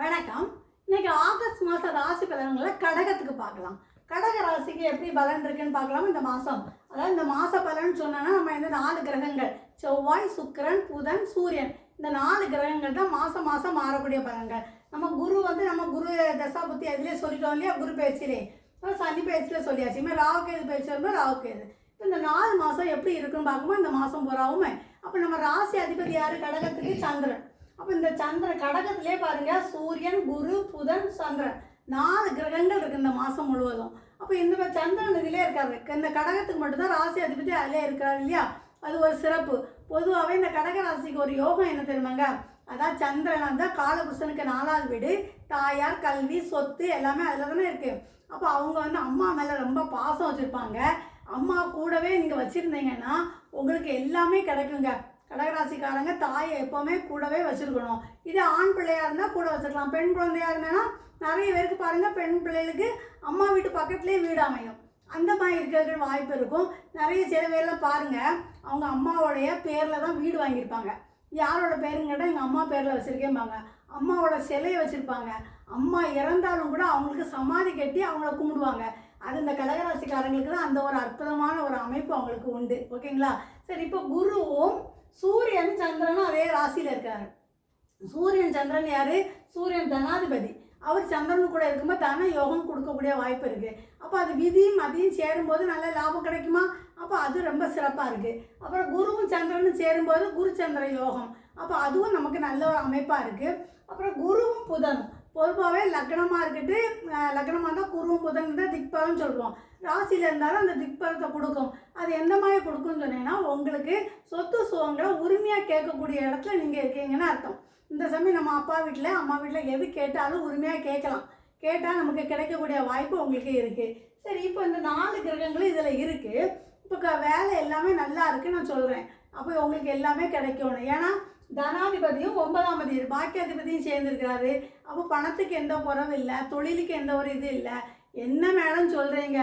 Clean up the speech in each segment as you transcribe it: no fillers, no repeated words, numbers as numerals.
வணக்கம். இன்னைக்கு ஆகஸ்ட் மாதம் ராசி பலன்களை கடகத்துக்கு பார்க்கலாம். கடக ராசிக்கு எப்படி பலன் இருக்குன்னு பார்க்கலாம். இந்த மாதம் அதாவது இந்த மாத பலன் சொன்னோன்னா நம்ம இந்த 4 கிரகங்கள் செவ்வாய், சுக்கிரன், புதன், சூரியன் இந்த 4 கிரகங்கள் தான் மாதம் மாதம் மாறக்கூடிய பலன்கள். நம்ம குரு நம்ம குரு தசாபுத்தி அதிலே சொல்லிட்டோம் இல்லையா, குரு பயிற்சியிலே சனி பயிற்சியில் சொல்லியாச்சு. இனிமேல் ராகுகேது பயிற்சி வரும்போது ராகுகேது. இப்போ இந்த 4 மாதம் எப்படி இருக்குன்னு பார்க்கும்போது இந்த மாதம் பூராவுமே அப்போ நம்ம ராசி அதிபதி யார்? கடகத்துக்கு சந்திரன். அப்போ இந்த சந்திரன் கடகத்திலே பாருங்க, சூரியன், குரு, புதன், சந்திரன் 4 கிரகங்கள் இருக்குது இந்த மாதம் முழுவதும். அப்போ இந்த சந்திரன் இதிலே இருக்காரு. இந்த கடகத்துக்கு மட்டும்தான் ராசி அதிபதி அதிலே இருக்காரு இல்லையா, அது ஒரு சிறப்பு. பொதுவாகவே இந்த கடக ராசிக்கு ஒரு யோகம் என்ன தெரியுமாங்க, அதான் சந்திரன் தான் காலபுருஷனுக்கு 4வது வீடு. தாயார், கல்வி, சொத்து எல்லாமே அதில் தானே இருக்குது. அப்போ அவங்க அம்மா மேலே ரொம்ப பாசம் வச்சுருப்பாங்க. அம்மா கூடவே நீங்கள் வச்சுருந்தீங்கன்னா உங்களுக்கு எல்லாமே கிடைக்குங்க. கடகராசிக்காரங்க தாயை எப்போவுமே கூடவே வச்சுருக்கணும். இது ஆண் பிள்ளையாக இருந்தால் கூட வச்சுருக்கலாம். பெண் குழந்தையாக இருந்தேன்னா நிறைய பேருக்கு பாருங்கள், பெண் பிள்ளைகளுக்கு அம்மா வீட்டு பக்கத்துலேயே வீடு அமையும். அந்த மாதிரி இருக்கிற வாய்ப்பு இருக்கும். நிறைய சில பேர்லாம் பாருங்கள், அவங்க அம்மாவோடைய பேரில் தான் வீடு வாங்கியிருப்பாங்க. யாரோட பேருன்னு கேட்டால் எங்கள் அம்மா பேரில் வச்சுருக்கேன்பாங்க. அம்மாவோட சிலையை வச்சுருப்பாங்க. அம்மா இறந்தாலும் கூட அவங்களுக்கு சமாதி கட்டி அவங்கள கும்பிடுவாங்க. அது இந்த கடகராசிக்காரங்களுக்கு தான் அந்த ஒரு அற்புதமான ஒரு அமைப்பு அவங்களுக்கு உண்டு. ஓகேங்களா? சரி, இப்போ குருவும் சூரியன் சந்திரனும் அதே ராசியில் இருக்காரு. சூரியன் சந்திரன் யார்? சூரியன் தனாதிபதி. அவர் சந்திரன் கூட இருக்கும்போது தன யோகம் கொடுக்கக்கூடிய வாய்ப்பு இருக்குது. அப்போ அது விதியும் அதையும் சேரும்போது நல்ல லாபம் கிடைக்குமா? அப்போ அது ரொம்ப சிறப்பாக இருக்குது. அப்புறம் குருவும் சந்திரனும் சேரும்போது குரு சந்திர யோகம். அப்போ அதுவும் நமக்கு நல்ல ஒரு அமைப்பாக இருக்குது. அப்புறம் குருவும் புதனும் பொதுவாகவே லக்னமாக இருக்கட்டு, லக்னமாக இருந்தால் குருவும் புதன் தான் திக்பலம் சொல்லுவோம். ராசியில் இருந்தாலும் அந்த திக்பலத்தை கொடுக்கும். அது எந்த மாதிரி கொடுக்குன்னு சொன்னீங்கன்னா, உங்களுக்கு சொத்து சுகங்களை உரிமையாக கேட்கக்கூடிய இடத்துல நீங்கள் இருக்கீங்கன்னு அர்த்தம். இந்த சமயம் நம்ம அப்பா வீட்டில் அம்மா வீட்டில் எது கேட்டாலும் உரிமையாக கேட்கலாம். கேட்டால் நமக்கு கிடைக்கக்கூடிய வாய்ப்பு உங்களுக்கு இருக்குது. சரி, இப்போ இந்த 4 கிரகங்களும் இதில் இருக்குது. இப்போ வேலை எல்லாமே நல்லா இருக்குன்னு நான் சொல்கிறேன். அப்போ உங்களுக்கு எல்லாமே கிடைக்கணும். ஏன்னா தனாதிபதியும் 9ஆம் அதிபதி பாக்கியாதிபதியும் சேர்ந்துருக்கிறாரு. அப்போ பணத்துக்கு எந்த குறவு இல்லை, தொழிலுக்கு எந்த ஒரு இது இல்லை. என்ன மேடம் சொல்கிறீங்க,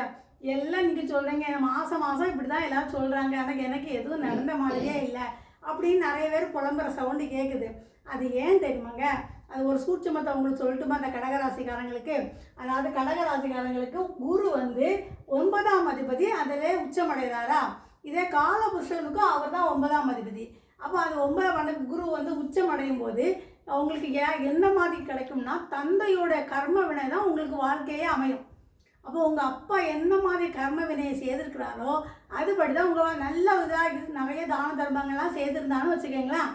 எல்லாம் நீங்கள் சொல்கிறீங்க, மாதம் மாதம் இப்படி தான் எல்லோரும் சொல்கிறாங்க, ஆனால் எனக்கு எதுவும் நடந்த மாதிரியே இல்லை அப்படின்னு நிறைய பேர் புலம்புற சவுண்டு கேட்குது. அது ஏன் தெரியுமாங்க? அது ஒரு சூட்சமத்தை உங்களுக்கு சொல்லட்டுமா? அந்த கடகராசிக்காரங்களுக்கு, அதாவது கடகராசிக்காரங்களுக்கு குரு 9ஆம் அதிபதி அதிலே உச்சமடைகிறாரா. இதே காலபுருஷனுக்கும் அவர் தான் 9ஆம் அதிபதி. அப்போ அது 9ஆம் குரு உச்சமடையும் போது அவங்களுக்கு என்ன மாதிரி கிடைக்கும்னா, தந்தையோட கர்ம வினை தான் உங்களுக்கு வாழ்க்கையே அமையும். அப்போ உங்கள் அப்பா என்ன மாதிரி கர்ம வினையை செய்திருக்கிறாரோ அதுபடி தான் உங்கள் நல்ல இதாக நிறைய தான தர்மங்கள்லாம் செய்திருந்தான்னு வச்சுக்கோங்களேன்,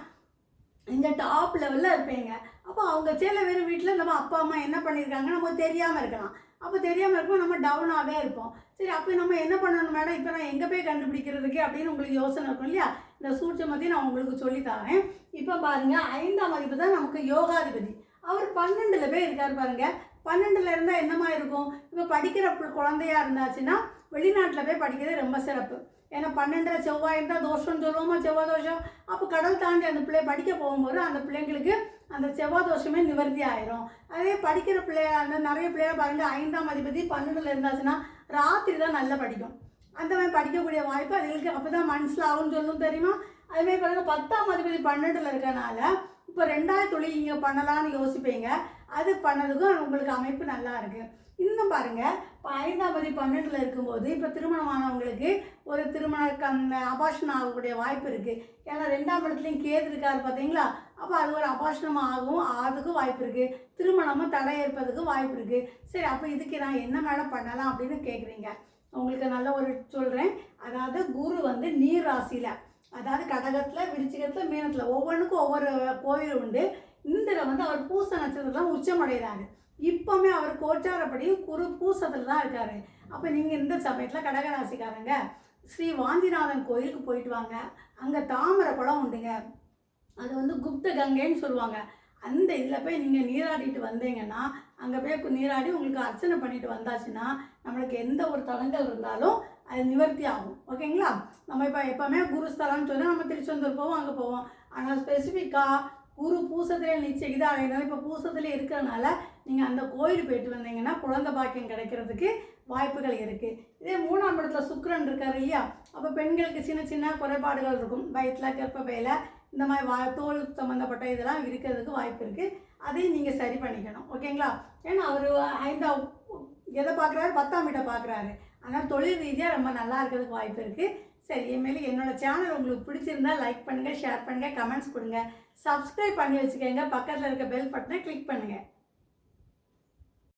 இந்த டாப் லெவலில் இருப்பீங்க. அப்போ அவங்க சில பேர் வீட்டில் நம்ம அப்பா அம்மா என்ன பண்ணியிருக்காங்கன்னு நமக்கு தெரியாமல் இருக்கலாம். அப்போ தெரியாமல் இருக்கும், நம்ம டவுனாகவே இருப்போம். சரி, அப்போ நம்ம என்ன பண்ணணும் மேடம், இப்போ நான் எங்கே போய் கண்டுபிடிக்கிறதுக்கு அப்படின்னு உங்களுக்கு யோசனை இருக்கும் இல்லையா. இந்த சூட்சமத்தையும் நான் உங்களுக்கு சொல்லித்தரேன். இப்போ பாருங்கள், 5ஆம் அதிபதி தான் நமக்கு யோகாதிபதி. அவர் 12ல் போய் இருக்கார் பாருங்கள். 12ல் இருந்தால் என்னமா இருக்கும்? இப்போ படிக்கிற குழந்தையாக இருந்தாச்சுன்னா வெளிநாட்டில் போய் படிக்கிறது ரொம்ப சிறப்பு. ஏன்னா 12ல் செவ்வாய் இருந்தால் தோஷம்னு சொல்லுவோமா, செவ்வாய் தோஷம். அப்போ கடல் தாண்டி அந்த பிள்ளை படிக்க போகும்போது அந்த பிள்ளைங்களுக்கு அந்த செவ்வாய் தோஷமே நிவர்த்தி ஆயிரும். அதே படிக்கிற பிள்ளையா அந்த நிறைய பிள்ளைகளை பாருங்கள், 5ஆம் அதிபதி 12ல் இருந்தாச்சுன்னா ராத்திரி தான் நல்லா படிக்கும். அந்த மாதிரி படிக்கக்கூடிய வாய்ப்பு அதுகளுக்கு அப்போ தான் மனசில் ஆகும்னு சொல்லும் தெரியுமா. அதுமாதிரி பாருங்கள், 10ஆம் அதிபதி 12ல் இருக்கனால இப்போ 2வது தொழில் நீங்கள் பண்ணலான்னு யோசிப்பீங்க. அது பண்ணதுக்கும் உங்களுக்கு அமைப்பு நல்லா இருக்குது. இன்னும் பாருங்கள், இப்போ 5ஆம் அதிபதி 12ல் இருக்கும்போது இப்போ திருமணமானவங்களுக்கு ஒரு அபாஷனம் ஆகக்கூடிய வாய்ப்பு இருக்குது. ஏன்னா 2ஆம் இடத்துலையும் கேது இருக்காரு பார்த்தீங்களா. அப்போ அது ஒரு அபாஷனமாக ஆகிறதுக்கும் வாய்ப்பு இருக்குது. திருமணமும் தடை ஏற்பதுக்கு வாய்ப்பு இருக்குது. சரி, அப்போ இதுக்கு நான் என்ன மேடம் பண்ணலாம் அப்படின்னு கேட்குறீங்க. உங்களுக்கு நல்ல ஒரு சொல்கிறேன். அதாவது குரு நீர் ராசியில், அதாவது கடகத்தில், விருச்சிகத்தில், மீனத்தில் ஒவ்வொன்றுக்கும் ஒவ்வொரு கோவில் உண்டு. இந்தில் அவர் பூச நட்சத்திரத்தில் உச்சமடைகிறாரு. இப்போவுமே அவர் கோச்சாரப்படி குரு பூசத்தில் தான் இருக்கார். அப்போ நீங்கள் இந்த சமயத்தில் கடகராசிக்காரங்க ஸ்ரீ வாஞ்சிநாதன் கோயிலுக்கு போயிட்டு வாங்க. அங்கே தாமரை குளம் உண்டுங்க. அது குப்த கங்கைன்னு சொல்லுவாங்க. அந்த இதில் போய் நீங்கள் நீராடிட்டு வந்தீங்கன்னா, அங்கே போய் நீராடி உங்களுக்கு அர்ச்சனை பண்ணிட்டு வந்தாச்சுன்னா நம்மளுக்கு எந்த ஒரு தடங்கள் இருந்தாலும் அது நிவர்த்தி ஆகும். ஓகேங்களா? நம்ம இப்போ எப்போவுமே குருஸ்தலம்னு சொன்னால் நம்ம திருச்செந்தூர் போவோம், அங்கே போவோம். ஆனால் ஸ்பெசிஃபிக்காக குரு பூசத்திலே இதாக இருந்தாலும் இப்போ பூசத்திலே இருக்கிறனால நீங்கள் அந்த கோயில் போயிட்டு வந்தீங்கன்னா குழந்தை பாக்கியம் கிடைக்கிறதுக்கு வாய்ப்புகள் இருக்குது. இதே 3ஆம் இடத்துல சுக்கிரன் இருக்கார் இல்லையா. அப்போ பெண்களுக்கு சின்ன சின்ன குறைபாடுகள் இருக்கும். வயிற்றில், கர்ப்பப்பையில் இந்த மாதிரி தோல் சம்மந்தப்பட்ட இதெல்லாம் இருக்கிறதுக்கு வாய்ப்பு இருக்குது. அதையும் நீங்கள் சரி பண்ணிக்கணும். ஓகேங்களா? ஏன்னா அவர் எதை பார்க்குறாரு, 10ஆம் வீட்டை பார்க்குறாரு. அதனால் தொழில் ரீதியாக ரொம்ப நல்லா இருக்கிறதுக்கு வாய்ப்பு இருக்குது. சரி, இனிமேல் என்னோடய சேனல் உங்களுக்கு பிடிச்சிருந்தா லைக் பண்ணுங்கள், ஷேர் பண்ணுங்கள், கமெண்ட்ஸ் கொடுங்க, சப்ஸ்கிரைப் பண்ணி வச்சுக்கோங்க, பக்கத்தில் இருக்க பெல் பட்டனை கிளிக் பண்ணுங்கள்.